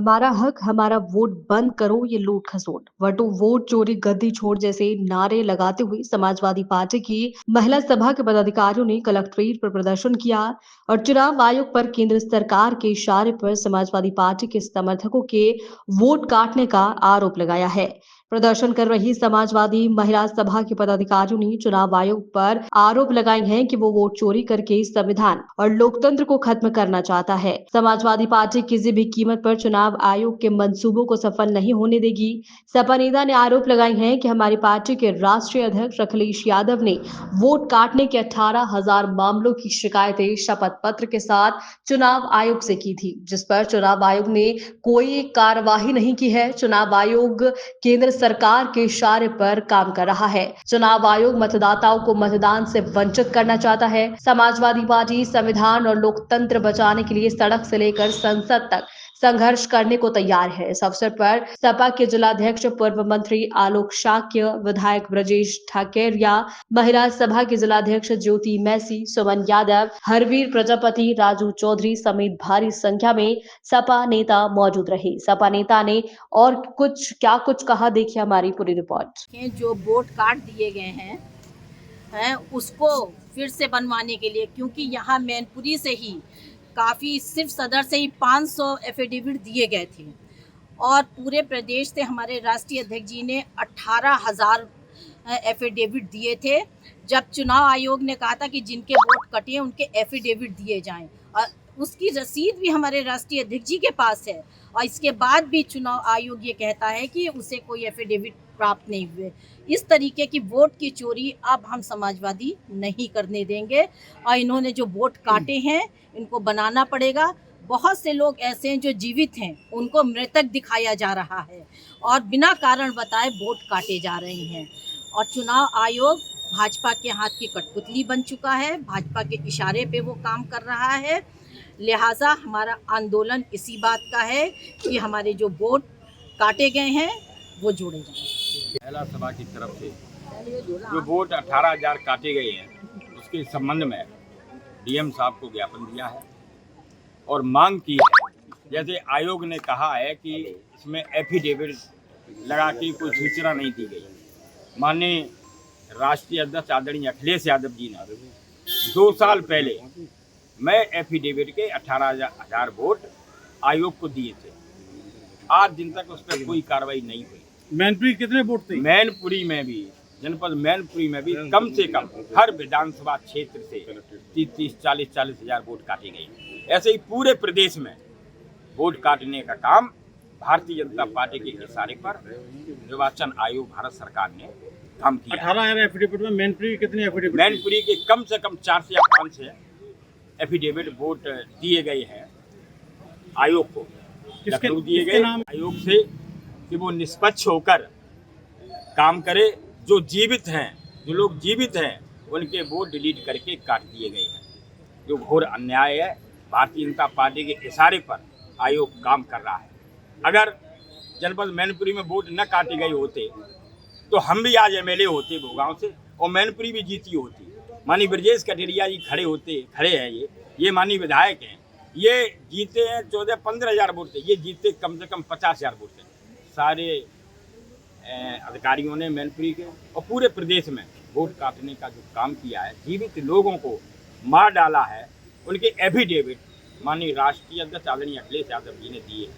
हमारा हक हमारा वोट बंद करो ये लूट खसोट वटो वोट चोरी गद्दी छोड़ जैसे नारे लगाते हुए समाजवादी पार्टी की महिला सभा के पदाधिकारियों ने कलेक्ट्रेट पर प्रदर्शन किया और चुनाव आयोग पर केंद्र सरकार के इशारे पर समाजवादी पार्टी के समर्थकों के वोट काटने का आरोप लगाया है। प्रदर्शन कर रही समाजवादी महिला सभा के पदाधिकारियों ने चुनाव आयोग पर आरोप लगाए हैं कि वो वोट चोरी करके संविधान और लोकतंत्र को खत्म करना चाहता है। समाजवादी पार्टी किसी भी कीमत पर चुनाव आयोग के मंसूबों को सफल नहीं होने देगी। सपा नेता ने आरोप लगाए हैं कि हमारी पार्टी के राष्ट्रीय अध्यक्ष अखिलेश यादव ने वोट काटने के 18,000 मामलों की शिकायतें शपथ पत्र के साथ चुनाव आयोग से की थी, जिस पर चुनाव आयोग ने कोई कार्यवाही नहीं की है। चुनाव आयोग केंद्र सरकार के इशारे पर काम कर रहा है। चुनाव आयोग मतदाताओं को मतदान से वंचित करना चाहता है। समाजवादी पार्टी संविधान और लोकतंत्र बचाने के लिए सड़क से लेकर संसद तक संघर्ष करने को तैयार है। इस अवसर पर सपा के जिलाध्यक्ष पूर्व मंत्री आलोक शाक्य, विधायक ब्रजेश ठाकेरिया, महिला सभा के जिलाध्यक्ष ज्योति मैसी, सुमन यादव, हरवीर प्रजापति, राजू चौधरी समेत भारी संख्या में सपा नेता मौजूद रहे। सपा नेता ने और कुछ कहा, देखिए हमारी पूरी रिपोर्ट। जो वोट काट दिए गए हैं उसको फिर से बनवाने के लिए, क्योंकि यहाँ मैनपुरी से ही काफ़ी, सिर्फ सदर से ही 500 एफिडेविट दिए गए थे और पूरे प्रदेश से हमारे राष्ट्रीय अध्यक्ष जी ने 18,000 एफिडेविट दिए थे। जब चुनाव आयोग ने कहा था कि जिनके वोट कटे उनके एफिडेविट दिए जाएं, और उसकी रसीद भी हमारे राष्ट्रीय अध्यक्ष जी के पास है, और इसके बाद भी चुनाव आयोग ये कहता है कि उसे कोई एफिडेविट प्राप्त नहीं हुए। इस तरीके की वोट की चोरी अब हम समाजवादी नहीं करने देंगे, और इन्होंने जो वोट काटे हैं इनको बनाना पड़ेगा। बहुत से लोग ऐसे हैं जो जीवित हैं, उनको मृतक दिखाया जा रहा है और बिना कारण बताए वोट काटे जा रहे हैं। और चुनाव आयोग भाजपा के हाथ की कठपुतली बन चुका है, भाजपा के इशारे पे वो काम कर रहा है। लिहाजा हमारा आंदोलन इसी बात का है कि हमारे जो वोट काटे गए हैं वो जोड़े जाएं। महिला सभा की तरफ से जो वोट 18,000 काटे गए हैं उसके संबंध में डीएम साहब को ज्ञापन दिया है और मांग की है। जैसे आयोग ने कहा है कि इसमें एफिडेविट लगा के कोई सूचना नहीं दी गई। माननीय राष्ट्रीय अध्यक्ष आदरणीय अखिलेश यादव जी ने 2 साल पहले मैं एफिडेविट के 18,000 वोट आयोग को दिए थे। आज दिन तक उस पर कोई कार्रवाई नहीं हुई। मैनपुरी कितने वोट थे? मैनपुरी में भी, जनपद मैनपुरी में भी कम से कम हर विधानसभा क्षेत्र से 30-40 हजार वोट काटे गए। ऐसे ही पूरे प्रदेश में वोट काटने का काम भारतीय जनता पार्टी के इशारे पर निर्वाचन आयोग भारत सरकार ने काम किया। 18,000 एफिडेविट में मैनपुरी कितने एफिडेविट? मैनपुरी के कम से कम 4 से 5 एफिडेविट वोट दिए गए हैं आयोग को। लखनऊ दिए गए आयोग से कि वो निष्पक्ष होकर काम करे। जो जीवित हैं, जो लोग जीवित हैं, उनके वोट डिलीट करके काट दिए गए हैं, जो घोर अन्याय है। भारतीय जनता पार्टी के इशारे पर आयोग काम कर रहा है। अगर जनपद मैनपुरी में वोट न काटे गए होते तो हम भी आज एमएलए होते भोगांव से और मैनपुरी भी जीती होती। माननीय ब्रजेश कटेरिया जी खड़े हैं, ये माननीय विधायक हैं, ये जीते हैं 14-15 हजार वोट से, ये जीते कम से कम 50,000 वोट से। सारे अधिकारियों ने मैनपुरी के और पूरे प्रदेश में वोट काटने का जो काम किया है, जीवित लोगों को मार डाला है, उनके एफिडेविट माननीय राष्ट्रीय अध्यक्ष आदरणीय अखिलेश यादव जी ने दिए।